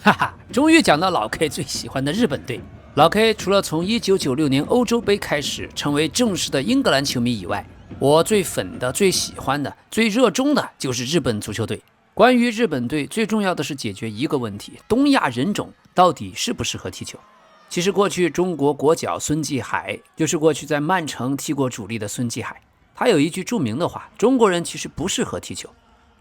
哈哈，终于讲到老 K 最喜欢的日本队。老 K 除了从1996年欧洲杯开始成为正式的英格兰球迷以外，我最粉的、最喜欢的、最热衷的就是日本足球队。关于日本队，最重要的是解决一个问题：东亚人种到底适不适合踢球？其实过去中国国脚孙继海，就是过去在曼城踢过主力的孙继海，他有一句著名的话：中国人其实不适合踢球。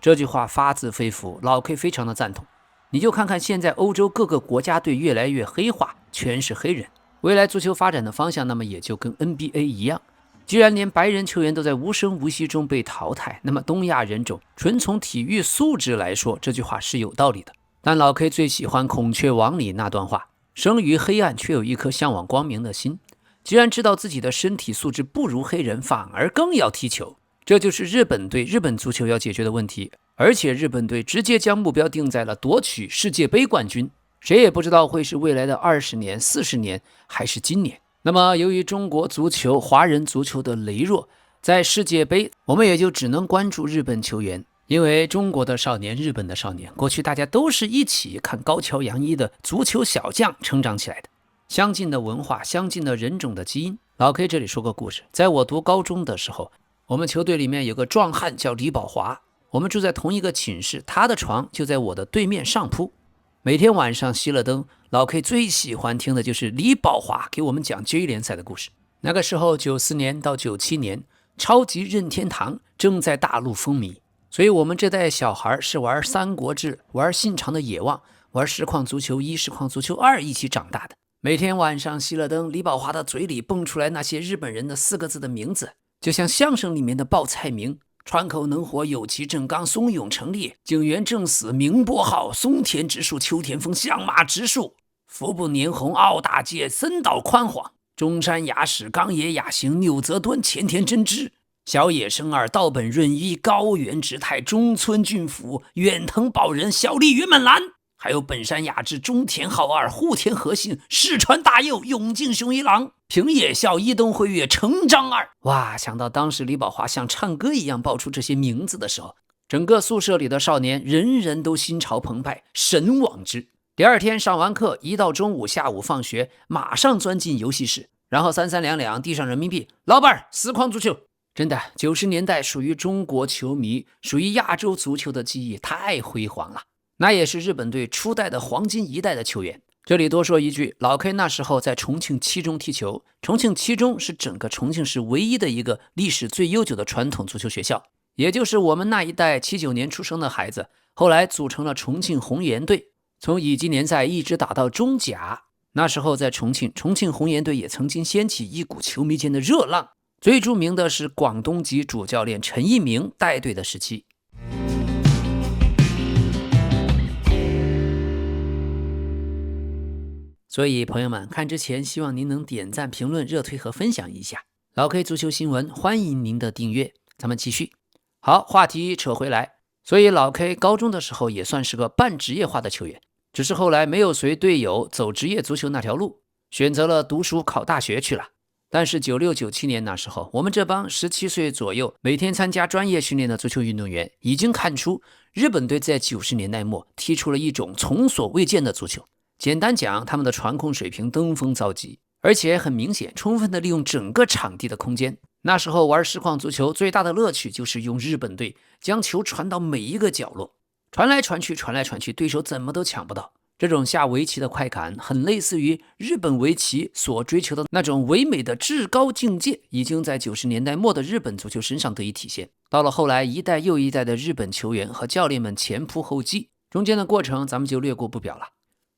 这句话发自肺腑，老 K 非常的赞同。你就看看现在欧洲各个国家队越来越黑化，全是黑人。未来足球发展的方向，那么也就跟 NBA 一样。既然连白人球员都在无声无息中被淘汰，那么东亚人种纯从体育素质来说，这句话是有道理的。但老 K 最喜欢孔雀王里那段话：生于黑暗，却有一颗向往光明的心。既然知道自己的身体素质不如黑人，反而更要踢球，这就是日本队、日本足球要解决的问题。而且日本队直接将目标定在了夺取世界杯冠军，谁也不知道会是未来的20年、40年，还是今年。那么由于中国足球、华人足球的羸弱，在世界杯我们也就只能关注日本球员，因为中国的少年、日本的少年，过去大家都是一起看高桥洋一的足球小将成长起来的，相近的文化、相近的人种的基因。老 K 这里说个故事，在我读高中的时候，我们球队里面有个壮汉叫李宝华，我们住在同一个寝室，他的床就在我的对面上铺。每天晚上熄了灯，老 K 最喜欢听的就是李宝华给我们讲 J 联赛的故事。那个时候94年到97年，超级任天堂正在大陆风靡，所以我们这代小孩是玩三国志、玩信长的野望、玩实况足球1、实况足球2一起长大的。每天晚上熄了灯，李宝华的嘴里蹦出来那些日本人的4个字的名字，就像相声里面的报菜名：川口能活、有崎正刚、松永成立、井原正死、明波浩、松田直树、秋田丰、相马直树、服部年弘、奥大介、森岛宽晃、中山雅史、冈野雅行、钮泽敦、前田真之、小野生二、道本润一、高原直太、中村俊辅、远藤保人、小笠原满兰，还有本山雅治、中田浩二、户田和信、石川大佑、永敬雄一郎、平野孝、伊东辉月、成章二。哇，想到当时李宝华像唱歌一样报出这些名字的时候，整个宿舍里的少年人人都心潮澎湃，神往之。第二天上完课，一到中午、下午放学，马上钻进游戏室，然后三三两两递上人民币，老板，实况足球。真的，90年代属于中国球迷、属于亚洲足球的记忆太辉煌了。那也是日本队初代的黄金一代的球员。这里多说一句，老 K 那时候在重庆七中踢球，重庆七中是整个重庆市唯一的一个历史最悠久的传统足球学校，也就是我们那一代79年出生的孩子，后来组成了重庆红颜队，从乙级联赛一直打到中甲。那时候在重庆红颜队也曾经掀起一股球迷间的热浪，最著名的是广东籍主教练陈一鸣带队的时期。所以朋友们，看之前希望您能点赞、评论、热推和分享一下。老 K 足球新闻，欢迎您的订阅。咱们继续。好，话题扯回来，所以老 K 高中的时候也算是个半职业化的球员，只是后来没有随队友走职业足球那条路，选择了读书考大学去了。但是96、97年那时候，我们这帮17岁左右每天参加专业训练的足球运动员已经看出，日本队在90年代末踢出了一种从所未见的足球。简单讲，他们的传控水平登峰造极，而且很明显充分的利用整个场地的空间。那时候玩实况足球最大的乐趣就是用日本队将球传到每一个角落，传来传去，对手怎么都抢不到。这种下围棋的快感很类似于日本围棋所追求的那种唯美的至高境界，已经在90年代末的日本足球身上得以体现。到了后来，一代又一代的日本球员和教练们前仆后继，中间的过程咱们就略过不表了。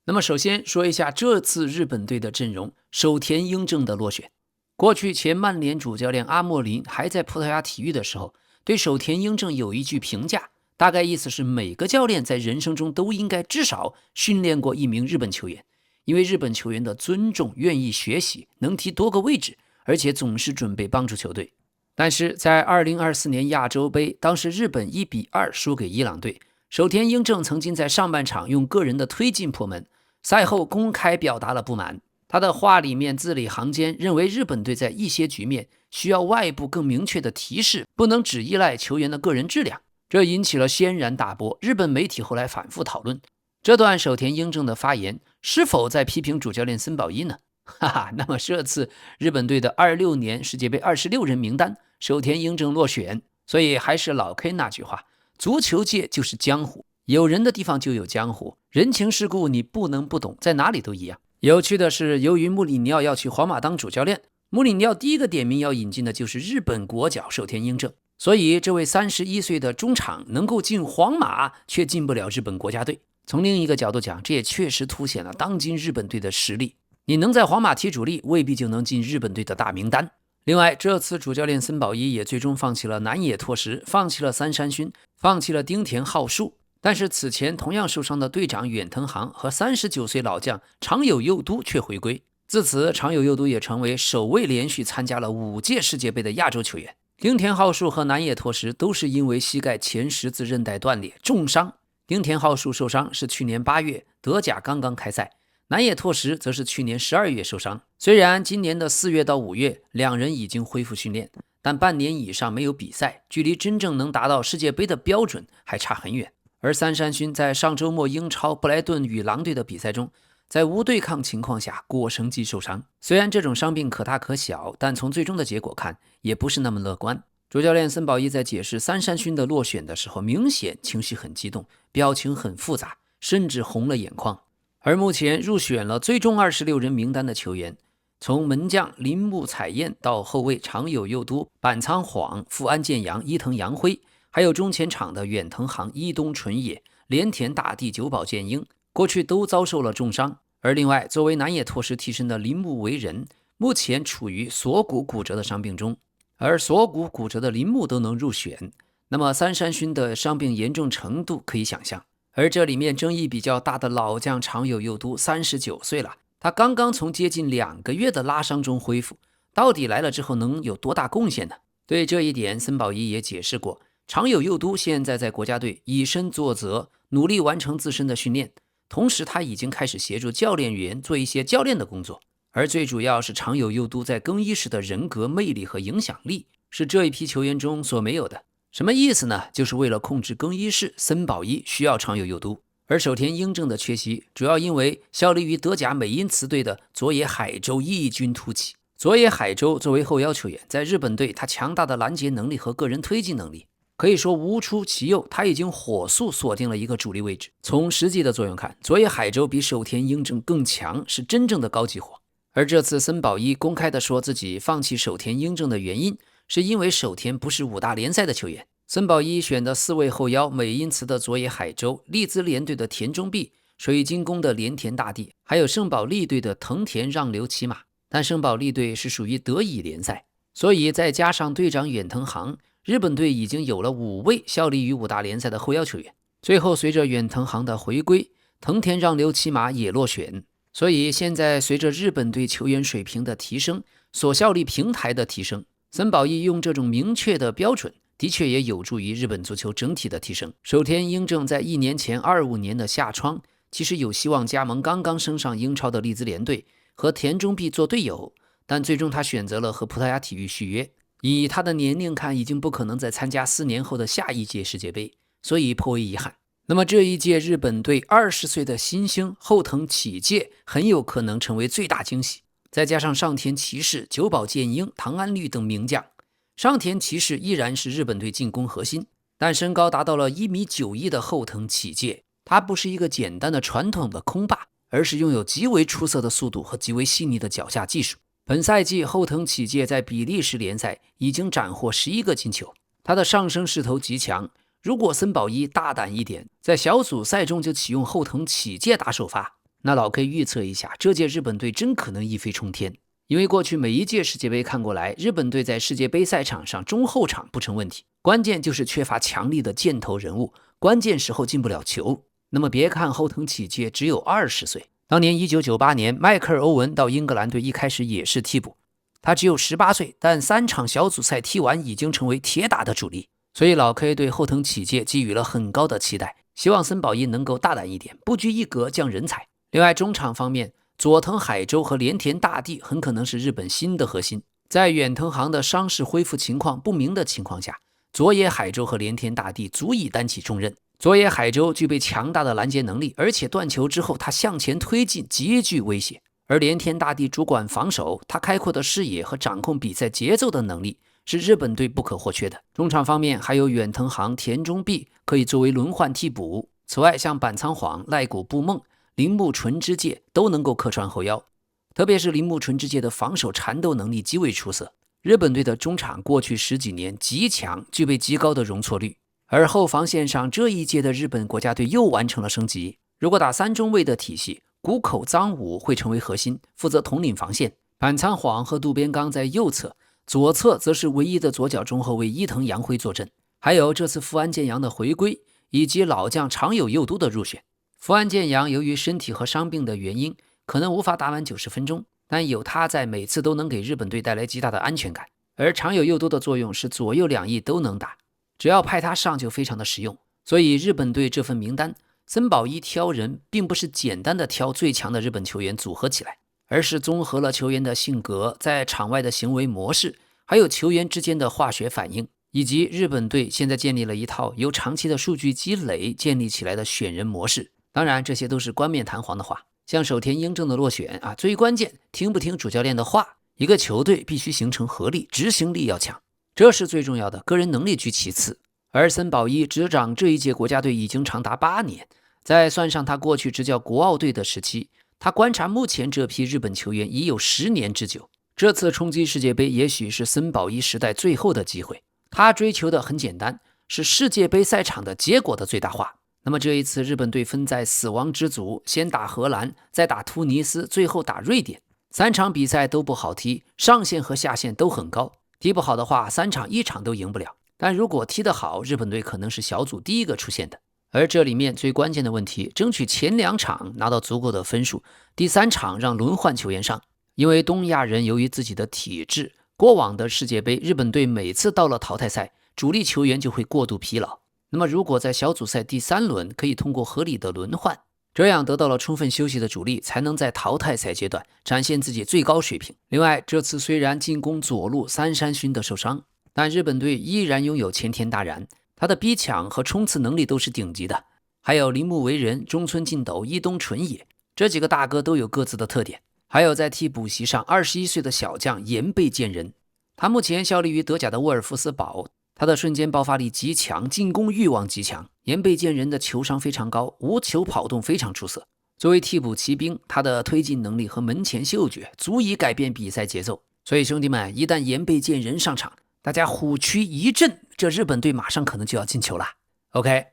那么首先说一下这次日本队的阵容，手田英正的落选。过去前曼联主教练阿莫林还在葡萄牙体育的时候，对手田英正有一句评价，大概意思是每个教练在人生中都应该至少训练过一名日本球员，因为日本球员的尊重、愿意学习，能踢多个位置，而且总是准备帮助球队。但是在2024年亚洲杯，当时日本1-2输给伊朗队，手田英正曾经在上半场用个人的推进破门，赛后公开表达了不满。他的话里面字里行间认为日本队在一些局面需要外部更明确的提示，不能只依赖球员的个人质量，这引起了轩然大波。日本媒体后来反复讨论，这段守田英正的发言是否在批评主教练森保一呢？哈哈，那么这次日本队的26年世界杯26人名单，守田英正落选。所以还是老 K 那句话，足球界就是江湖，有人的地方就有江湖，人情世故你不能不懂，在哪里都一样。有趣的是，由于穆里尼奥要去皇马当主教练，穆里尼奥第一个点名要引进的就是日本国脚守田英正，所以这位31岁的中场能够进皇马，却进不了日本国家队。从另一个角度讲，这也确实凸显了当今日本队的实力，你能在皇马踢主力，未必就能进日本队的大名单。另外，这次主教练森保一也最终放弃了南野拓实，放弃了三山勋，放弃了丁田浩树，但是此前同样受伤的队长远藤航和39岁老将长友佑都却回归。自此，长友佑都也成为首位连续参加了5届世界杯的亚洲球员。丁田浩树和南野拓实都是因为膝盖前十字韧带断裂重伤。丁田浩树受伤是去年8月，德甲刚刚开赛。南野拓实则是去年12月受伤，虽然今年的4月到5月两人已经恢复训练，但半年以上没有比赛，距离真正能达到世界杯的标准还差很远。而三山勋在上周末英超布莱顿与狼队的比赛中，在无对抗情况下腘绳肌受伤，虽然这种伤病可大可小，但从最终的结果看也不是那么乐观。主教练森保一在解释三山勋的落选的时候，明显情绪很激动，表情很复杂，甚至红了眼眶。而目前入选了最终26人名单的球员，从门将铃木彩彦到后卫长友佑都、板仓晃、富安健洋、伊藤洋辉，还有中前场的远藤航、伊东纯也、连田大地、久保建英，过去都遭受了重伤。而另外，作为南野拓实替身的铃木为人，目前处于锁骨骨折的伤病中，而锁骨骨折的铃木都能入选，那么三山勋的伤病严重程度可以想象。而这里面争议比较大的老将长友佑都39岁了，他刚刚从接近2个月的拉伤中恢复，到底来了之后能有多大贡献呢？对这一点，森保一也解释过，长友佑都现在在国家队以身作则，努力完成自身的训练，同时他已经开始协助教练员做一些教练的工作，而最主要是长友佑都在更衣室的人格魅力和影响力是这一批球员中所没有的。什么意思呢？就是为了控制更衣室，森保一需要长友佑都，而守田英正的缺席主要因为效力于德甲美因茨队的佐野海舟异军突起。佐野海舟作为后腰球员，在日本队他强大的拦截能力和个人推进能力可以说无出其右，他已经火速锁定了一个主力位置。从实际的作用看，佐野海舟比守田英正更强，是真正的高级货。而这次森保一公开的说自己放弃守田英正的原因，是因为守田不是5大联赛的球员。森保一选的4位后腰，美因茨的佐野海舟、利兹联队的田中碧、水晶宫的连田大地，还有圣保利队的藤田让流骑马。但圣保利队是属于德乙联赛，所以再加上队长远藤航，日本队已经有了5位效力于5大联赛的后腰球员。最后随着远藤航的回归，藤田让流骑马也落选。所以现在随着日本队球员水平的提升，所效力平台的提升，森保一用这种明确的标准的确也有助于日本足球整体的提升。守田英正在1年前25年的夏窗其实有希望加盟刚刚升上英超的利兹联队，和田中碧做队友，但最终他选择了和葡萄牙体育续约。以他的年龄看，已经不可能再参加4年后的下一届世界杯，所以颇为遗憾。那么这一届日本队20岁的新星后藤启介很有可能成为最大惊喜，再加上上田骑士、久保建英、唐安绿等名将。上田骑士依然是日本队进攻核心，但身高达到了1.91米的后藤启介，他不是一个简单的传统的空霸，而是拥有极为出色的速度和极为细腻的脚下技术。本赛季后藤启介在比利时联赛已经斩获11个进球，他的上升势头极强。如果森保一大胆一点，在小组赛中就启用后藤启介打首发，那老 K 预测一下，这届日本队真可能一飞冲天。因为过去每一届世界杯看过来，日本队在世界杯赛场上中后场不成问题，关键就是缺乏强力的箭头人物，关键时候进不了球。那么别看后藤启介只有20岁，当年1998年迈克尔·欧文到英格兰队一开始也是替补，他只有18岁，但3场小组赛踢完已经成为铁打的主力。所以老 K 对后藤启介寄予了很高的期待，希望森保一能够大胆一点，不拘一格降人才。另外中场方面，佐藤海舟和连田大地很可能是日本新的核心。在远藤航的伤势恢复情况不明的情况下，佐野海舟和连田大地足以担起重任。佐野海舟具备强大的拦截能力，而且断球之后他向前推进极具威胁。而连田大地主管防守，他开阔的视野和掌控比赛节奏的能力是日本队不可或缺的。中场方面还有远藤航、田中碧可以作为轮换替补。此外，像板仓晃、赖谷部梦、铃木纯之介都能够客串后腰，特别是铃木纯之介的防守缠斗能力极为出色。日本队的中场过去10几年极强，具备极高的容错率。而后防线上这一届的日本国家队又完成了升级。如果打3中卫的体系，谷口彰武会成为核心，负责统领防线。板仓晃和渡边刚在右侧，左侧则是唯一的左脚中后卫伊藤洋辉坐镇。还有这次福安健洋的回归，以及老将长友佑都的入选。福安健洋由于身体和伤病的原因，可能无法打满90分钟，但有他在，每次都能给日本队带来极大的安全感。而长友佑都的作用是左右两翼都能打，只要派他上就非常的实用。所以日本队这份名单，森保一挑人并不是简单的挑最强的日本球员组合起来，而是综合了球员的性格、在场外的行为模式，还有球员之间的化学反应，以及日本队现在建立了一套由长期的数据积累建立起来的选人模式。当然这些都是冠冕堂皇的话，像守田英正的落选最关键听不听主教练的话。一个球队必须形成合力，执行力要强，这是最重要的，个人能力居其次。而森保一执掌这一届国家队已经长达8年，再算上他过去执教国奥队的时期，他观察目前这批日本球员已有10年之久。这次冲击世界杯也许是森保一时代最后的机会，他追求的很简单，是世界杯赛场的结果的最大化。那么这一次日本队分在死亡之组，先打荷兰，再打突尼斯，最后打瑞典。3场比赛都不好踢，上限和下限都很高，踢不好的话3场1场都赢不了。但如果踢得好，日本队可能是小组第一个出现的。而这里面最关键的问题，争取前2场拿到足够的分数，第3场让轮换球员上。因为东亚人由于自己的体质，过往的世界杯日本队每次到了淘汰赛，主力球员就会过度疲劳。那么如果在小组赛第3轮可以通过合理的轮换，这样得到了充分休息的主力，才能在淘汰赛阶段展现自己最高水平。另外，这次虽然进攻左路三山勋的受伤，但日本队依然拥有前田大然，他的逼抢和冲刺能力都是顶级的。还有铃木为人、中村进斗、伊东纯也，这几个大哥都有各自的特点。还有在替补席上21岁的小将岩贝健人，他目前效力于德甲的沃尔夫斯堡，他的瞬间爆发力极强，进攻欲望极强。岩贝健人的球商非常高，无球跑动非常出色。作为替补骑兵，他的推进能力和门前嗅觉足以改变比赛节奏。所以兄弟们，一旦岩贝健人上场，大家虎躯一震，这日本队马上可能就要进球了。 OK，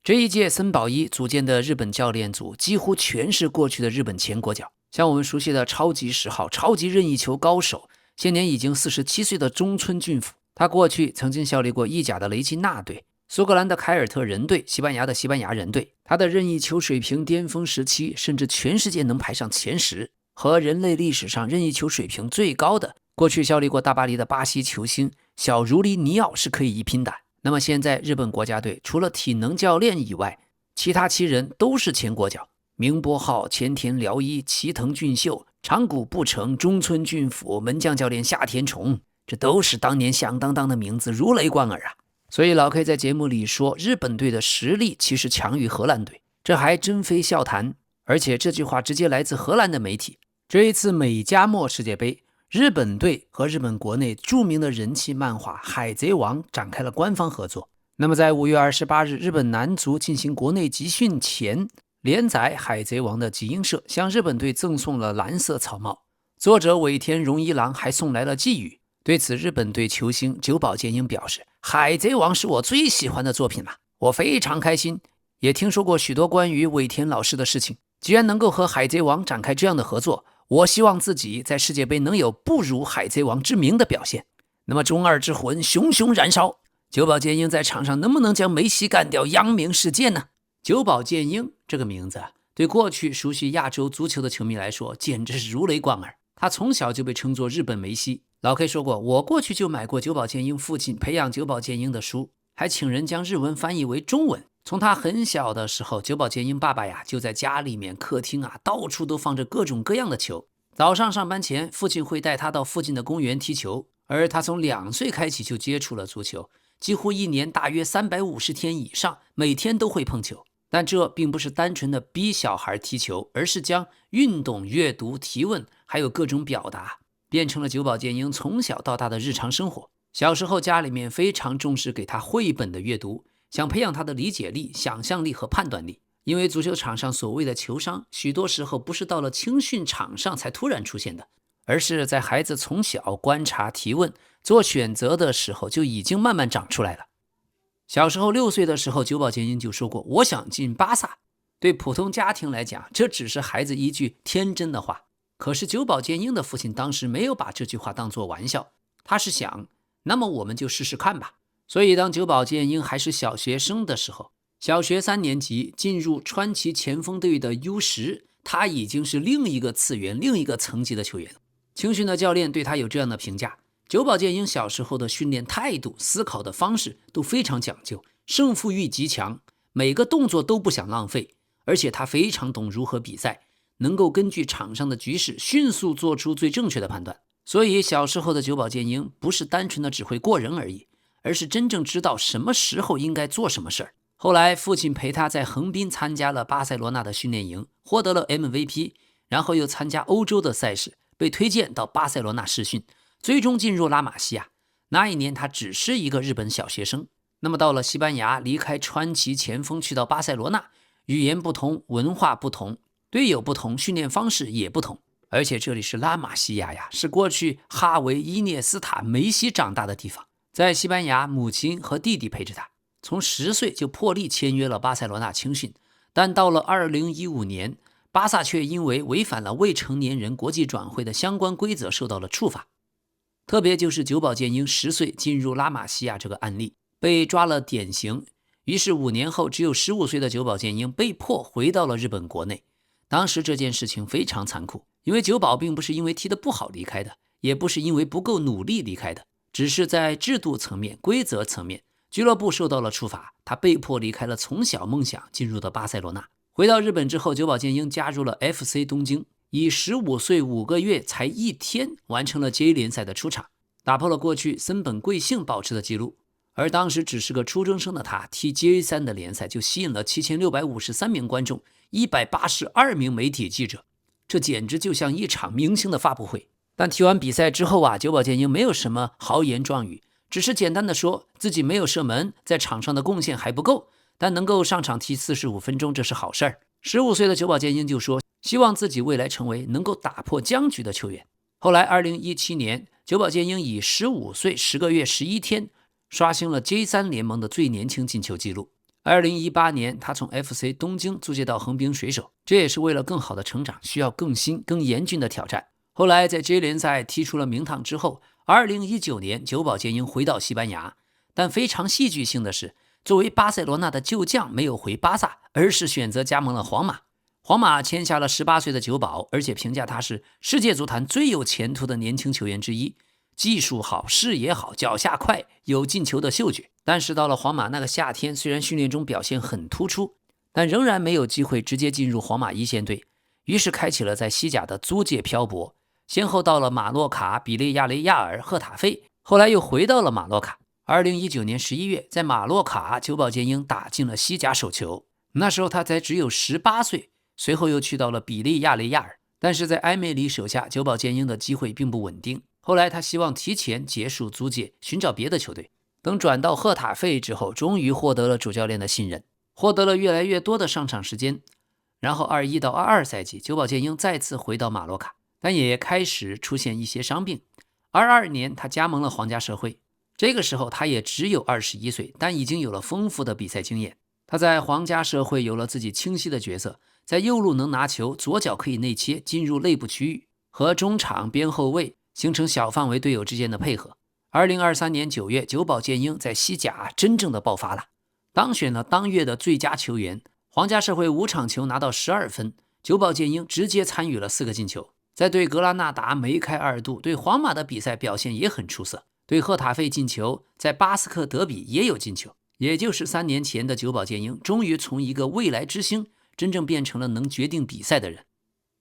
这一届森保一组建的日本教练组几乎全是过去的日本前国脚，像我们熟悉的超级10号、超级任意球高手，现年已经47岁的中村俊辅，他过去曾经效力过意甲的雷吉纳队、苏格兰的凯尔特人队、西班牙的西班牙人队。他的任意球水平巅峰时期甚至全世界能排上前10，和人类历史上任意球水平最高的过去效力过大巴黎的巴西球星小如里尼奥是可以一拼的。那么现在日本国家队除了体能教练以外，其他7人都是前国脚，明波浩、前田辽一、齐藤俊秀、长谷部诚、中村俊辅、门将教练夏田崇，这都是当年响当当的名字，如雷贯耳啊。所以老 K 在节目里说日本队的实力其实强于荷兰队，这还真非笑谈。而且这句话直接来自荷兰的媒体。这一次美加墨世界杯，日本队和日本国内著名的人气漫画《海贼王》展开了官方合作。那么在5月28日日本男足进行国内集训前，连载《海贼王》的集英社向日本队赠送了蓝色草帽，作者尾田荣一郎还送来了寄语。对此，日本队球星久保建英表示，海贼王是我最喜欢的作品了，我非常开心，也听说过许多关于尾田老师的事情，既然能够和海贼王展开这样的合作，我希望自己在世界杯能有不辱海贼王之名的表现。那么中二之魂熊熊燃烧，久保建英在场上能不能将梅西干掉，扬名世界呢？久保建英这个名字对过去熟悉亚洲足球的球迷来说简直是如雷贯耳，他从小就被称作日本梅西。老 K 说过，我过去就买过久保建英父亲培养久保建英的书，还请人将日文翻译为中文。从他很小的时候，久保建英爸爸呀就在家里面客厅到处都放着各种各样的球。早上上班前，父亲会带他到附近的公园踢球，而他从2岁开始就接触了足球，几乎一年大约350天以上，每天都会碰球。但这并不是单纯的逼小孩踢球，而是将运动、阅读、提问还有各种表达变成了久保建英从小到大的日常生活。小时候家里面非常重视给他绘本的阅读，想培养他的理解力、想象力和判断力。因为足球场上所谓的球商，许多时候不是到了青训场上才突然出现的，而是在孩子从小观察、提问、做选择的时候就已经慢慢长出来了。小时候6岁的时候，久保建英就说过我想进巴萨。对普通家庭来讲，这只是孩子一句天真的话。可是久保建英的父亲当时没有把这句话当作玩笑，他是想，那么我们就试试看吧。所以当久保建英还是小学生的时候，小学3年级进入川崎前锋队的 U10， 他已经是另一个次元、另一个层级的球员。青训的教练对他有这样的评价：久保建英小时候的训练态度、思考的方式都非常讲究，胜负欲极强，每个动作都不想浪费，而且他非常懂如何比赛，能够根据场上的局势迅速做出最正确的判断。所以小时候的久保建英不是单纯的只会过人而已，而是真正知道什么时候应该做什么事儿。后来父亲陪他在横滨参加了巴塞罗那的训练营，获得了 MVP， 然后又参加欧洲的赛事，被推荐到巴塞罗那试训，最终进入拉玛西亚。那一年他只是一个日本小学生。那么到了西班牙，离开川崎前锋去到巴塞罗那，语言不同，文化不同，队友不同，训练方式也不同。而且这里是拉玛西亚呀，是过去哈维、伊涅斯塔、梅西长大的地方。在西班牙，母亲和弟弟陪着他，从10岁就破例签约了巴塞罗那青训。但到了2015年，巴萨却因为违反了未成年人国际转会的相关规则受到了处罚。特别就是久保建英10岁进入拉玛西亚这个案例，被抓了典型。于是5年后，只有15岁的久保建英被迫回到了日本国内。当时这件事情非常残酷，因为久保并不是因为踢得不好离开的，也不是因为不够努力离开的，只是在制度层面、规则层面，俱乐部受到了处罚，他被迫离开了从小梦想进入的巴塞罗那。回到日本之后，久保建英加入了 FC 东京，以15岁5个月才1天完成了 J 联赛的出场，打破了过去森本贵幸保持的记录。而当时只是个初中生的他，踢 J3 的联赛就吸引了7653名观众，182名媒体记者，这简直就像一场明星的发布会。但踢完比赛之后啊，久保建英没有什么豪言壮语，只是简单的说自己没有射门，在场上的贡献还不够，但能够上场踢45分钟，这是好事儿。15岁的久保建英就说，希望自己未来成为能够打破僵局的球员。后来2017年，久保建英以15岁10个月11天刷新了 J3 联盟的最年轻进球纪录。2018年，他从 FC 东京租借到横滨水手，这也是为了更好的成长，需要更新、更严峻的挑战。后来在 J 联赛踢出了名堂之后，2019年久保建英回到西班牙，但非常戏剧性的是，作为巴塞罗那的旧将没有回巴萨，而是选择加盟了皇马。皇马签下了18岁的久保，而且评价他是世界足坛最有前途的年轻球员之一，技术好，视野好，脚下快，有进球的嗅觉。但是到了皇马那个夏天，虽然训练中表现很突出，但仍然没有机会直接进入皇马一线队，于是开启了在西甲的租借漂泊，先后到了马洛卡、比利亚雷亚尔、赫塔费，后来又回到了马洛卡。2019年11月，在马洛卡，久保建英打进了西甲首球，那时候他才只有18岁，随后又去到了比利亚雷亚尔。但是在埃梅里手下，久保建英的机会并不稳定，后来他希望提前结束租借，寻找别的球队。等转到赫塔费之后，终于获得了主教练的信任，获得了越来越多的上场时间。然后21到22赛季，久保建英再次回到马洛卡，但也开始出现一些伤病。22年，他加盟了皇家社会，这个时候他也只有21岁，但已经有了丰富的比赛经验。他在皇家社会有了自己清晰的角色，在右路能拿球，左脚可以内切进入内部区域，和中场边后卫形成小范围队友之间的配合。2023年9月，久保建英在西甲真正的爆发了，当选了当月的最佳球员。皇家社会5场球拿到12分，久保建英直接参与了4个进球，在对格拉纳达梅开2度，对皇马的比赛表现也很出色，对赫塔费进球，在巴斯克德比也有进球。也就是3年前的久保建英，终于从一个未来之星真正变成了能决定比赛的人。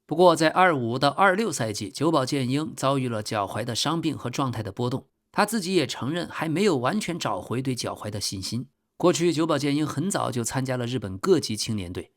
不过在25到26赛季，久保建英遭遇了脚踝的伤病和状态的波动，他自己也承认还没有完全找回对脚踝的信心。过去久保建英很早就参加了日本各级青年队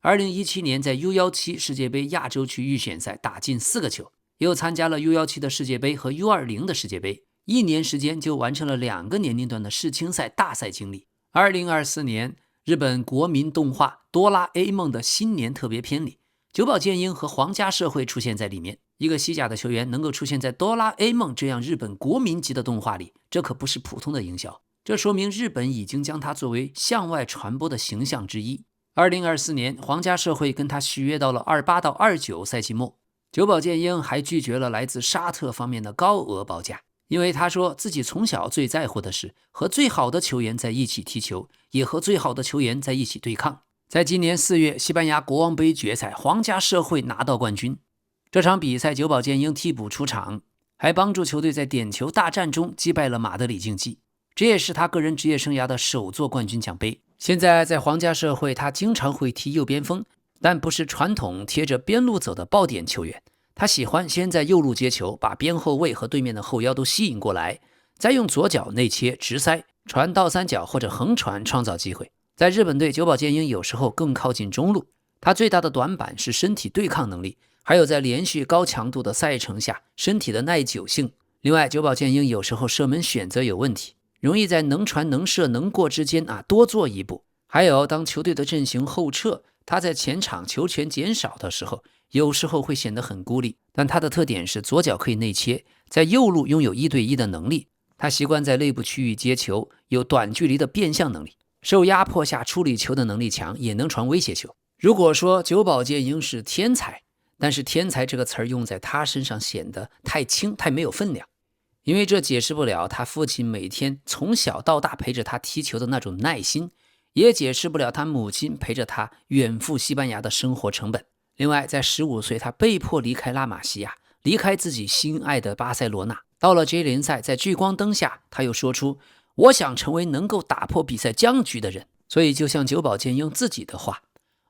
，2017年在 U17 世界杯亚洲区预选赛打进4个球，又参加了 U17 的世界杯和 U20 的世界杯，1年时间就完成了2个年龄段的世青赛大赛经历。2024年日本国民动画《哆啦 A 梦》的新年特别篇里，久保建英和皇家社会出现在里面。一个西甲的球员能够出现在《哆啦 A 梦》这样日本国民级的动画里，这可不是普通的营销，这说明日本已经将他作为向外传播的形象之一。2024年皇家社会跟他续约到了28到29赛季末，久保建英还拒绝了来自沙特方面的高额报价，因为他说自己从小最在乎的是和最好的球员在一起踢球，也和最好的球员在一起对抗。在今年4月西班牙国王杯决赛，皇家社会拿到冠军，这场比赛久保建英替补出场，还帮助球队在点球大战中击败了马德里竞技，这也是他个人职业生涯的首座冠军奖杯。现在在皇家社会，他经常会踢右边锋，但不是传统贴着边路走的爆点球员，他喜欢先在右路接球，把边后卫和对面的后腰都吸引过来，再用左脚内切直塞传倒三角或者横传创造机会。在日本队，久保建英有时候更靠近中路，他最大的短板是身体对抗能力，还有在连续高强度的赛程下身体的耐久性。另外，久保建英有时候射门选择有问题，容易在能传能射能过之间多做一步。还有当球队的阵型后撤，他在前场球权减少的时候，有时候会显得很孤立。但他的特点是左脚可以内切，在右路拥有1对1的能力，他习惯在内部区域接球，有短距离的变向能力，受压迫下处理球的能力强，也能传威胁球。如果说久保建英是天才，但是天才这个词儿用在他身上显得太轻太没有分量，因为这解释不了他父亲每天从小到大陪着他踢球的那种耐心，也解释不了他母亲陪着他远赴西班牙的生活成本。另外，在15岁他被迫离开拉玛西亚，离开自己心爱的巴塞罗那，到了这联赛，在聚光灯下他又说出我想成为能够打破比赛僵局的人。所以就像久保建英自己的话，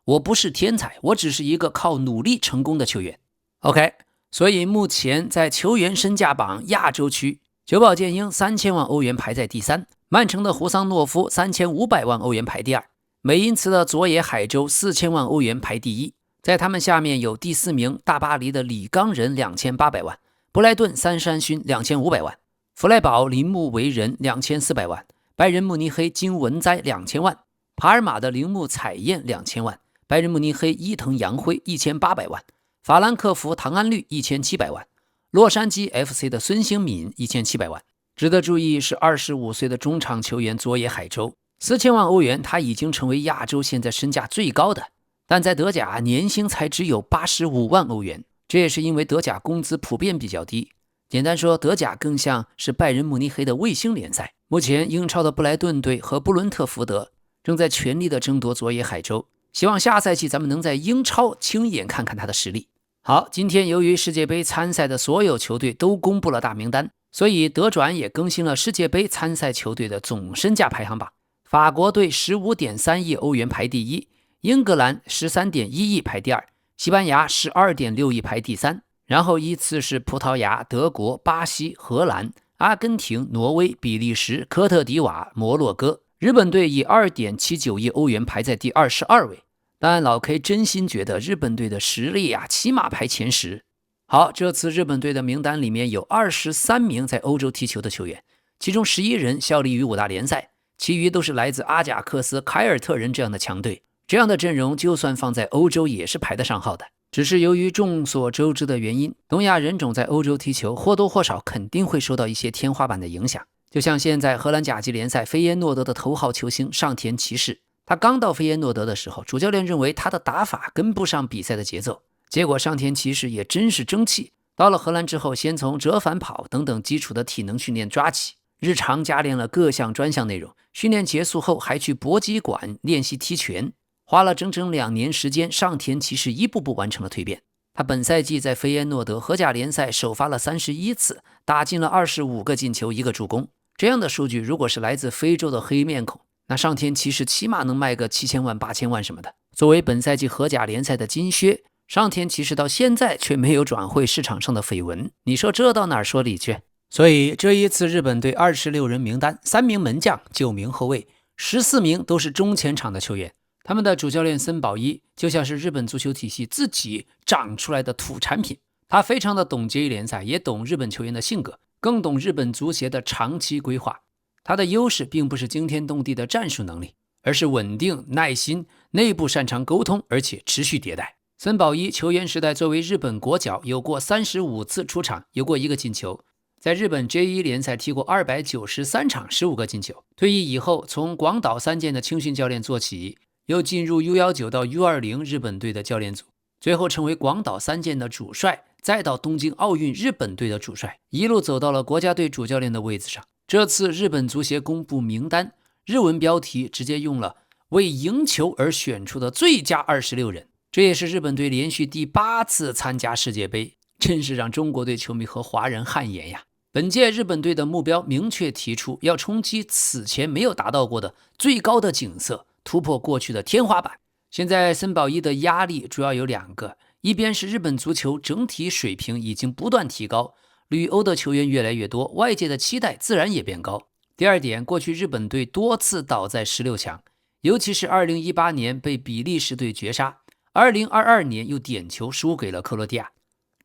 我不是天才，我只是一个靠努力成功的球员。 OK， 所以目前在球员身价榜亚洲区，久保建英3000万欧元排在第3，曼城的胡桑诺夫3500万欧元排第2，美因茨的佐野海舟4000万欧元排第1，在他们下面有第4名大巴黎的里冈人2800万，布莱顿三山勋2500万，弗莱堡林木维人2400万，拜仁慕尼黑金文哉2000万，帕尔马的铃木彩燕2000万，拜仁慕尼黑伊藤洋辉1800万，法兰克福唐安绿1700万，洛杉矶 FC 的孙兴敏1700万。值得注意是25岁的中场球员佐野海舟，4000万欧元，他已经成为亚洲现在身价最高的，但在德甲年薪才只有85万欧元，这也是因为德甲工资普遍比较低。简单说，德甲更像是拜仁慕尼黑的卫星联赛。目前英超的布莱顿队和布伦特福德正在全力的争夺佐野海舟，希望下赛季咱们能在英超亲眼看看他的实力。好，今天由于世界杯参赛的所有球队都公布了大名单，所以德转也更新了世界杯参赛球队的总身价排行榜。法国队 15.3 亿欧元排第1，英格兰 13.1 亿排第2，西班牙 12.6 亿排第3，然后依次是葡萄牙、德国、巴西、荷兰、阿根廷、挪威、比利时、科特迪瓦、摩洛哥。日本队以 2.79 亿欧元排在第22位，但老 K 真心觉得日本队的实力起码排前10。好，这次日本队的名单里面有23名在欧洲踢球的球员，其中11人效力于5大联赛，其余都是来自阿贾克斯、凯尔特人这样的强队。这样的阵容就算放在欧洲也是排得上号的，只是由于众所周知的原因，东亚人种在欧洲踢球或多或少肯定会受到一些天花板的影响。就像现在荷兰甲级联赛菲耶诺德的头号球星上田骑士，他刚到菲耶诺德的时候，主教练认为他的打法跟不上比赛的节奏，结果上田骑士也真是争气，到了荷兰之后，先从折返跑等等基础的体能训练抓起，日常加练了各项专项内容，训练结束后还去搏击馆练习踢拳，花了整整2年时间，上田骑士一步步完成了蜕变。他本赛季在菲耶诺德荷甲联赛首发了31次，打进了25个进球1个助攻。这样的数据如果是来自非洲的黑面孔，那上田骑士起码能卖个7000万8000万什么的。作为本赛季荷甲联赛的金靴，上田骑士到现在却没有转会市场上的绯闻，你说这到哪儿说理去？所以这一次日本队26人名单，3名门将，9名后卫，14名都是中前场的球员。他们的主教练森保一就像是日本足球体系自己长出来的土产品，他非常的懂J1联赛，也懂日本球员的性格，更懂日本足协的长期规划。他的优势并不是惊天动地的战术能力，而是稳定、耐心，内部擅长沟通，而且持续迭代。森保一球员时代作为日本国脚，有过35次出场，有过1个进球。在日本 J1 联赛踢过293场，15个进球。退役以后，从广岛三剑的青训教练做起，又进入 U19 到 U20 日本队的教练组，最后成为广岛三剑的主帅，再到东京奥运日本队的主帅，一路走到了国家队主教练的位子上。这次日本足协公布名单，日文标题直接用了为赢球而选出的最佳26人，这也是日本队连续第8次参加世界杯，真是让中国队球迷和华人汗颜呀。本届日本队的目标明确提出，要冲击此前没有达到过的最高的景色，突破过去的天花板。现在森保一的压力主要有2个，一边是日本足球整体水平已经不断提高，旅欧的球员越来越多，外界的期待自然也变高。第二点，过去日本队多次倒在16强，尤其是2018年被比利时队绝杀，2022年又点球输给了克罗地亚，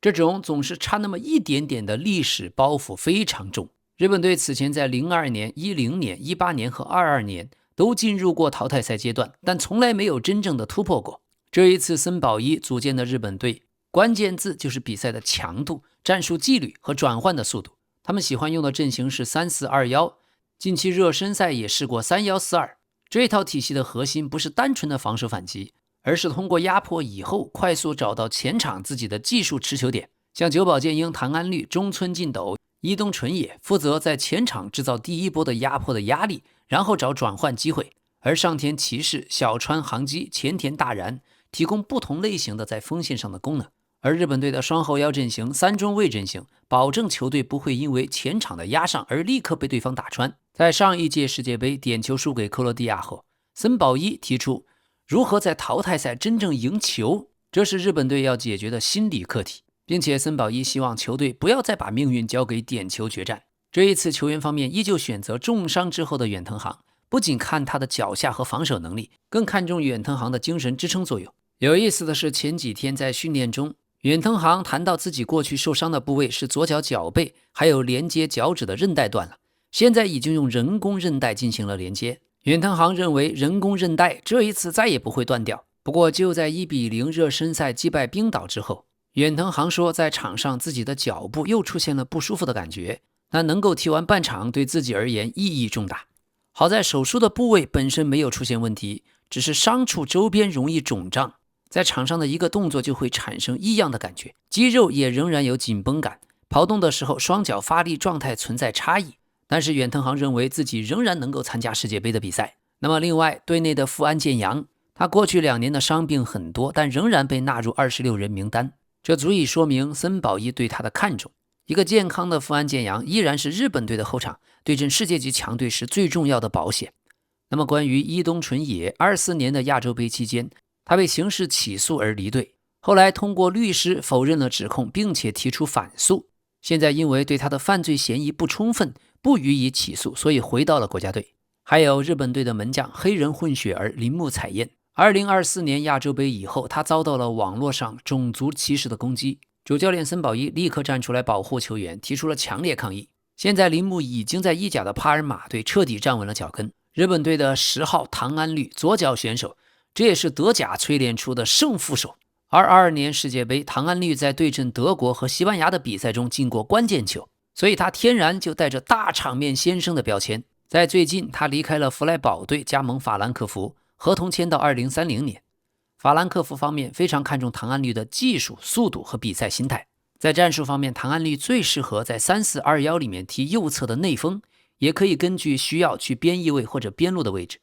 这种总是差那么一点点的历史包袱非常重。日本队此前在02年、10年、18年和22年都进入过淘汰赛阶段，但从来没有真正的突破过。这一次森保一组建的日本队，关键字就是比赛的强度、战术纪律和转换的速度。他们喜欢用的阵型是3-4-2-1，近期热身赛也试过3-1-4-2。这一套体系的核心不是单纯的防守反击，而是通过压迫以后快速找到前场自己的技术持球点。像久保建英、唐安绿、中村进斗、伊东纯也负责在前场制造第一波的压迫的压力，然后找转换机会。而上田骑士、小川航基、前田大然提供不同类型的在锋线上的功能。而日本队的双后腰阵型、3中卫阵型，保证球队不会因为前场的压上而立刻被对方打穿。在上一届世界杯点球输给克罗地亚后，森保一提出如何在淘汰赛真正赢球，这是日本队要解决的心理课题，并且森保一希望球队不要再把命运交给点球决战。这一次球员方面依旧选择重伤之后的远藤航，不仅看他的脚下和防守能力，更看重远藤航的精神支撑作用。有意思的是，前几天在训练中，远藤航谈到自己过去受伤的部位是左脚脚背，还有连接脚趾的韧带断了，现在已经用人工韧带进行了连接。远藤航认为人工韧带这一次再也不会断掉。不过就在1-0热身赛击败冰岛之后，远藤航说在场上自己的脚部又出现了不舒服的感觉，但能够踢完半场对自己而言意义重大。好在手术的部位本身没有出现问题，只是伤处周边容易肿胀，在场上的一个动作就会产生异样的感觉，肌肉也仍然有紧绷感，跑动的时候双脚发力状态存在差异。但是远藤航认为自己仍然能够参加世界杯的比赛。那么另外队内的富安健洋，他过去2年的伤病很多，但仍然被纳入26人名单，这足以说明森保一对他的看重。一个健康的富安健洋依然是日本队的后场对阵世界级强队时最重要的保险。那么关于伊东纯也，24年的亚洲杯期间，他被刑事起诉而离队，后来通过律师否认了指控，并且提出反诉。现在因为对他的犯罪嫌疑不充分，不予以起诉，所以回到了国家队。还有日本队的门将黑人混血儿铃木彩彦，2024年亚洲杯以后，他遭到了网络上种族歧视的攻击，主教练森保一立刻站出来保护球员，提出了强烈抗议。现在铃木已经在意甲的帕尔马队彻底站稳了脚跟。日本队的10号唐安绿左脚选手，这也是德甲淬炼出的胜负手。22年世界杯，唐安绿在对阵德国和西班牙的比赛中进过关键球，所以他天然就带着大场面先生的标签。在最近，他离开了弗莱堡队，加盟法兰克福，合同签到2030年。法兰克福方面非常看重唐安绿的技术、速度和比赛心态。在战术方面，唐安绿最适合在3-4-2-1里面踢右侧的内锋，也可以根据需要去边翼位或者边路的位置。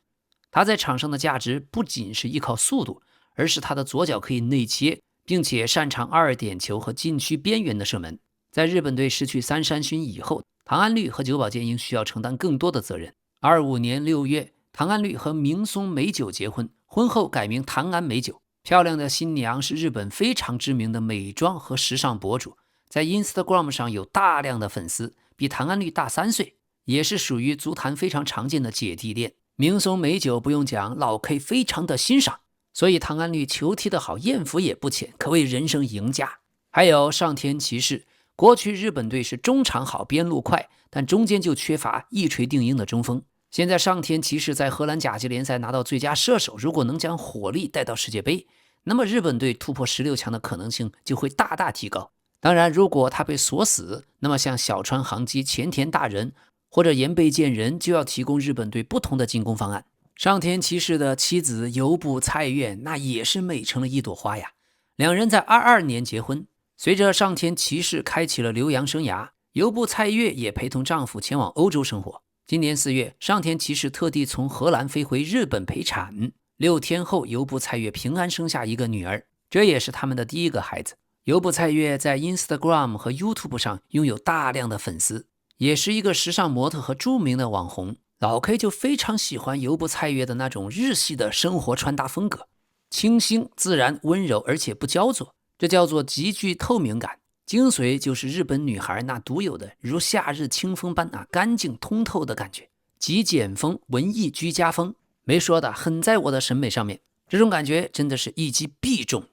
他在场上的价值不仅是依靠速度，而是他的左脚可以内切，并且擅长2点球和禁区边缘的射门。在日本队失去三山勋以后，唐安绿和久保建英需要承担更多的责任。25年6月，唐安绿和明松美久结婚，婚后改名唐安美久。漂亮的新娘是日本非常知名的美妆和时尚博主，在 Instagram 上有大量的粉丝，比唐安绿大3岁，也是属于足坛非常常见的姐弟恋。名松美酒不用讲，老 K 非常的欣赏，所以唐安绿球踢得好，艳福也不浅，可谓人生赢家。还有上田骑士，过去日本队是中场好，边路快，但中间就缺乏一锤定音的中锋。现在上田骑士在荷兰甲级联赛拿到最佳射手，如果能将火力带到世界杯，那么日本队突破16强的可能性就会大大提高。当然，如果他被锁死，那么像小川航基、前田大人或者岩背健人就要提供日本队不同的进攻方案。上田骑士的妻子游部菜月那也是美成了一朵花呀，两人在22年结婚。随着上田骑士开启了留洋生涯，游部菜月也陪同丈夫前往欧洲生活。今年4月，上田骑士特地从荷兰飞回日本陪产，6天后游部菜月平安生下一个女儿，这也是他们的第一个孩子。游部菜月在 Instagram 和 YouTube 上拥有大量的粉丝，也是一个时尚模特和著名的网红。老 K 就非常喜欢游部菜月的那种日系的生活穿搭风格，清新自然温柔，而且不焦灼，这叫做极具透明感。精髓就是日本女孩那独有的如夏日清风般干净通透的感觉，极简风、文艺居家风，没说的，很在我的审美上面。这种感觉真的是一击必中。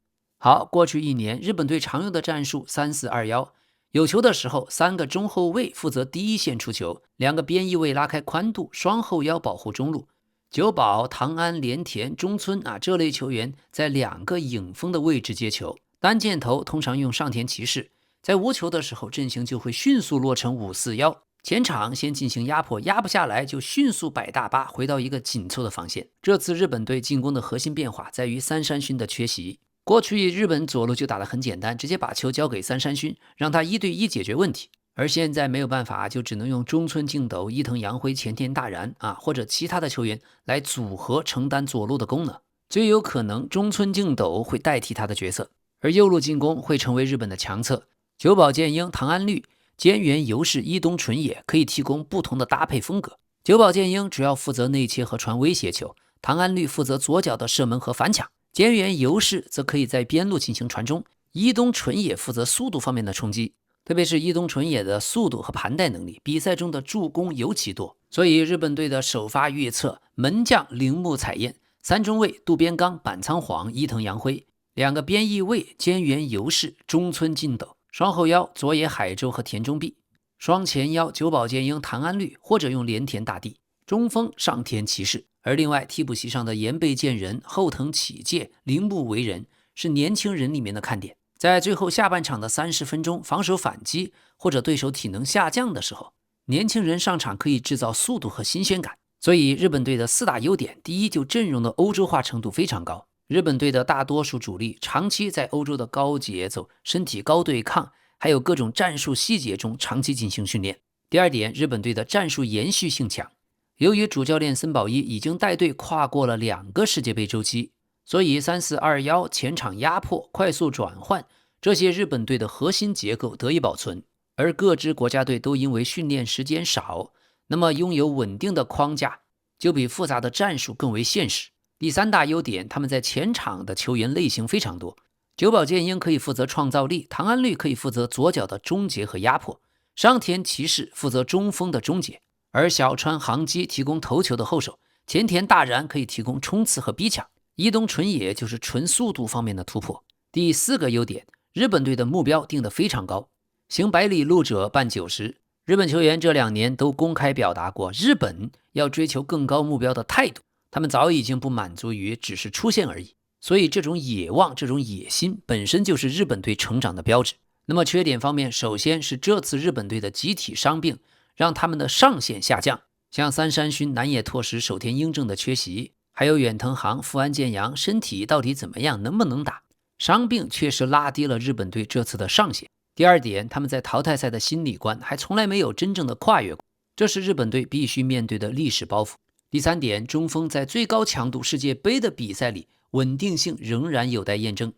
好，过去1年，日本队常用的战术3-4-2-1，有球的时候3个中后卫负责第一线出球，2个边翼位拉开宽度，双后腰保护中路。久保、唐安、连田、中村这类球员在2个影锋的位置接球，单箭头通常用上田骑士。在无球的时候，阵型就会迅速落成5-4-1，前场先进行压迫，压不下来就迅速摆大巴，回到一个紧凑的防线。这次日本队进攻的核心变化在于三山勋的缺席。过去日本左路就打得很简单，直接把球交给三山勋，让他1对1解决问题。而现在没有办法，就只能用中村敬斗、伊藤洋辉、前田大然或者其他的球员来组合承担左路的功能。最有可能中村敬斗会代替他的角色，而右路进攻会成为日本的强侧。久保建英、唐安绿、菅原由势、伊东纯也可以提供不同的搭配风格。久保建英主要负责内切和传威胁球，唐安绿负责左脚的射门和反抢，菅原由势则可以在边路进行传中，伊东纯也负责速度方面的冲击，特别是伊东纯也的速度和盘带能力，比赛中的助攻尤其多。所以日本队的首发预测门将铃木彩彦，三中卫渡边刚、板仓晃、伊藤洋辉，2个边翼位菅原由势、中村敬斗，双后腰佐野海洲和田中碧，双前腰久保建英、唐安绿或者用连田大地，中锋上田骑士。而另外替补席上的岩背健人、后藤启介、铃木为人是年轻人里面的看点。在最后下半场的30分钟防守反击或者对手体能下降的时候，年轻人上场可以制造速度和新鲜感。所以日本队的4大优点，第一就阵容的欧洲化程度非常高，日本队的大多数主力长期在欧洲的高节奏、身体高对抗还有各种战术细节中长期进行训练。第二点，日本队的战术延续性强，由于主教练森保一已经带队跨过了2个世界杯周期，所以3-4-2-1前场压迫、快速转换这些日本队的核心结构得以保存。而各支国家队都因为训练时间少，那么拥有稳定的框架就比复杂的战术更为现实。第3大优点，他们在前场的球员类型非常多，久保建英可以负责创造力，唐安绿可以负责左脚的终结和压迫，上田骑士负责中锋的终结，而小川航基提供头球的后手，前田大然可以提供冲刺和逼抢，伊东纯也就是纯速度方面的突破。第4个优点，日本队的目标定得非常高，行百里路者半90，日本球员这2年都公开表达过日本要追求更高目标的态度，他们早已经不满足于只是出现而已。所以这种野望、这种野心本身就是日本队成长的标志。那么缺点方面，首先是这次日本队的集体伤病让他们的上限下降，像三山勋、南野拓实、守田英正的缺席，还有远藤航、富安健洋身体到底怎么样，能不能打，伤病确实拉低了日本队这次的上限。第二点，他们在淘汰赛的心理关还从来没有真正的跨越过，这是日本队必须面对的历史包袱。第3点，中锋在最高强度世界杯的比赛里稳定性仍然有待验证。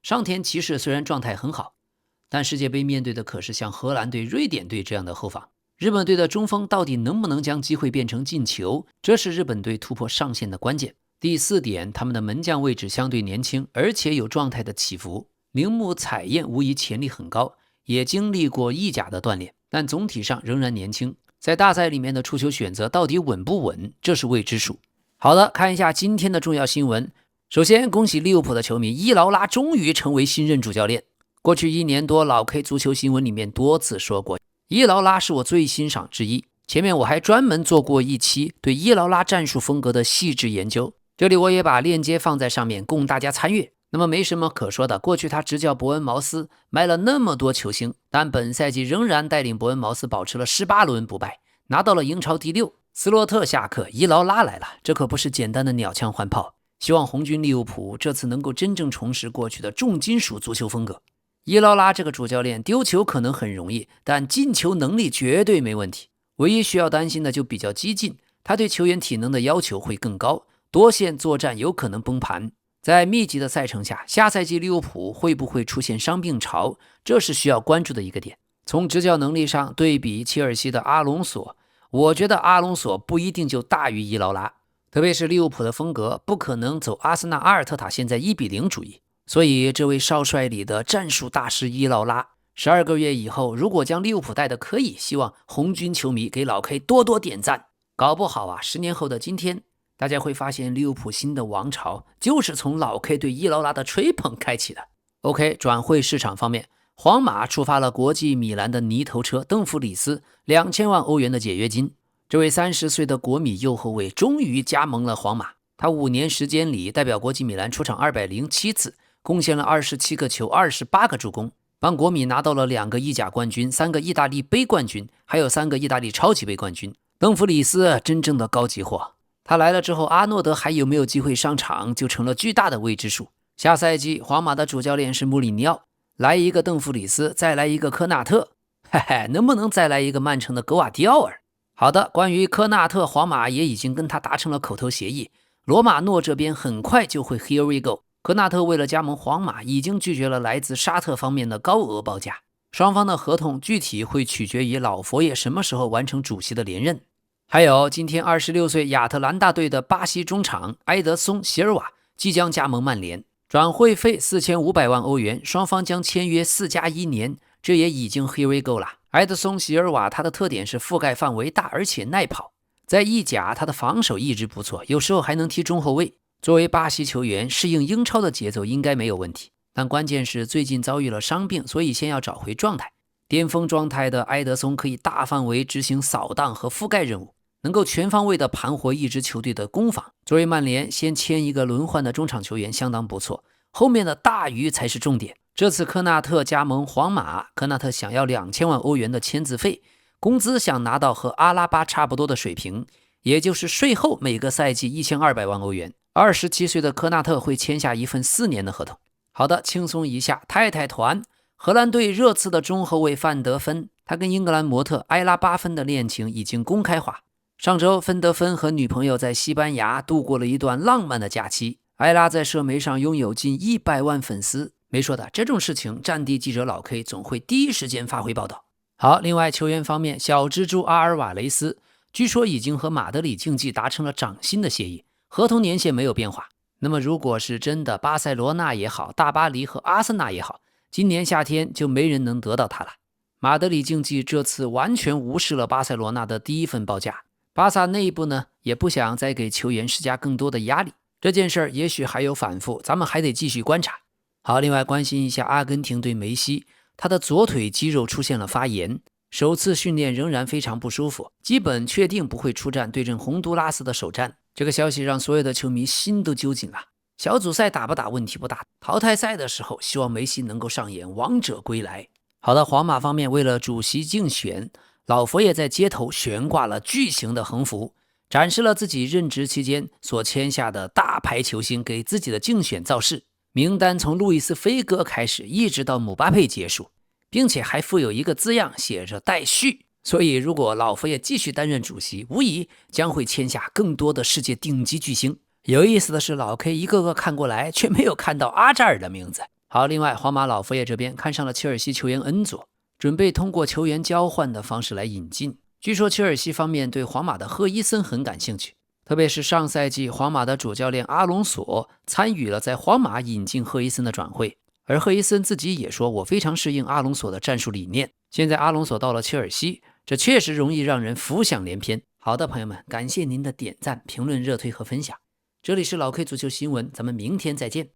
上田骑士虽然状态很好，但世界杯面对的可是像荷兰队、瑞典队这样的后防。日本队的中锋到底能不能将机会变成进球，这是日本队突破上限的关键。第4点，他们的门将位置相对年轻，而且有状态的起伏。铃木彩彦无疑潜力很高，也经历过意甲的锻炼。但总体上仍然年轻，在大赛里面的出球选择到底稳不稳，这是未知数。好的，看一下今天的重要新闻。首先，恭喜利物浦的球迷伊劳拉终于成为新任主教练。过去1年多，老 K 足球新闻里面多次说过，伊劳拉是我最欣赏之一。前面我还专门做过一期对伊劳拉战术风格的细致研究，这里我也把链接放在上面供大家参阅。那么没什么可说的，过去他执教伯恩茅斯卖了那么多球星，但本赛季仍然带领伯恩茅斯保持了18轮不败，拿到了英超第6。斯洛特下课，伊劳拉来了，这可不是简单的鸟枪换炮。希望红军利物浦这次能够真正重拾过去的重金属足球风格。伊劳拉这个主教练丢球可能很容易，但进球能力绝对没问题。唯一需要担心的就比较激进，他对球员体能的要求会更高，多线作战有可能崩盘。在密集的赛程下，下赛季利物浦会不会出现伤病潮，这是需要关注的一个点。从执教能力上对比切尔西的阿隆索，我觉得阿隆索不一定就大于伊劳拉，特别是利物浦的风格不可能走阿森纳阿尔特塔现在1-0主义，所以这位少帅里的战术大师伊劳拉12个月以后如果将利物浦带的可以，希望红军球迷给老 K 多多点赞。搞不好啊，10年后的今天，大家会发现利物浦新的王朝就是从老 K 对伊劳拉的吹捧开启的。 OK， 转会市场方面，皇马触发了国际米兰的泥头车邓弗里斯2000万欧元的解约金。这位30岁的国米右后卫终于加盟了皇马，他5年时间里代表国际米兰出场207次，贡献了27个球28个助攻，帮国米拿到了2个意甲冠军3个意大利杯冠军，还有3个意大利超级杯冠军。邓弗里斯真正的高级货，他来了之后，阿诺德还有没有机会上场就成了巨大的未知数。下赛季皇马的主教练是穆里尼奥，来一个邓弗里斯，再来一个科纳特，嘿嘿，能不能再来一个曼城的格瓦迪奥尔？好的，关于科纳特，皇马也已经跟他达成了口头协议，罗马诺这边很快就会 Here we go。 科纳特为了加盟皇马，已经拒绝了来自沙特方面的高额报价，双方的合同具体会取决于老佛爷什么时候完成主席的连任。还有今天26岁亚特兰大队的巴西中场埃德松·席尔瓦即将加盟曼联，转会费4500万欧元，双方将签约4+1年，这也已经 Here we go 了。埃德松·席尔瓦他的特点是覆盖范围大，而且耐跑，在意甲他的防守一直不错，有时候还能踢中后卫。作为巴西球员，适应英超的节奏应该没有问题，但关键是最近遭遇了伤病，所以先要找回状态。巅峰状态的埃德松可以大范围执行扫荡和覆盖任务，能够全方位的盘活一支球队的攻防。作为曼联先签一个轮换的中场球员相当不错，后面的大鱼才是重点。这次科纳特加盟皇马，科纳特想要2000万欧元的签字费，工资想拿到和阿拉巴差不多的水平，也就是税后每个赛季1200万欧元。27岁的科纳特会签下一份4年的合同。好的，轻松一下，太太团。荷兰队热刺的中后卫范德芬，他跟英格兰模特埃拉巴芬的恋情已经公开化。上周芬德芬和女朋友在西班牙度过了一段浪漫的假期，埃拉在社媒上拥有近100万粉丝。没说的，这种事情战地记者老 K 总会第一时间发回报道。好，另外球员方面，小蜘蛛阿尔瓦雷斯据说已经和马德里竞技达成了涨薪的协议，合同年限没有变化。那么如果是真的，巴塞罗那也好，大巴黎和阿森纳也好，今年夏天就没人能得到他了。马德里竞技这次完全无视了巴塞罗那的第一份报价，巴萨内部呢也不想再给球员施加更多的压力，这件事也许还有反复，咱们还得继续观察。好，另外关心一下阿根廷队梅西，他的左腿肌肉出现了发炎，首次训练仍然非常不舒服，基本确定不会出战对阵洪都拉斯的首战。这个消息让所有的球迷心都揪紧了。小组赛打不打问题不大，淘汰赛的时候希望梅西能够上演王者归来。好的，皇马方面为了主席竞选，老佛爷在街头悬挂了巨型的横幅，展示了自己任职期间所签下的大牌球星给自己的竞选造势。名单从路易斯·菲戈开始一直到姆巴佩结束，并且还附有一个字样写着待续。所以如果老佛爷继续担任主席，无疑将会签下更多的世界顶级巨星。有意思的是，老 K 一个个看过来，却没有看到阿扎尔的名字。好，另外皇马老佛爷这边看上了切尔西球员恩佐，准备通过球员交换的方式来引进。据说切尔西方面对皇马的赫伊森很感兴趣，特别是上赛季皇马的主教练阿隆索参与了在皇马引进赫伊森的转会，而赫伊森自己也说，我非常适应阿隆索的战术理念。现在阿隆索到了切尔西，这确实容易让人浮想联翩。好的，朋友们，感谢您的点赞、评论、热推和分享。这里是老 K 足球新闻，咱们明天再见。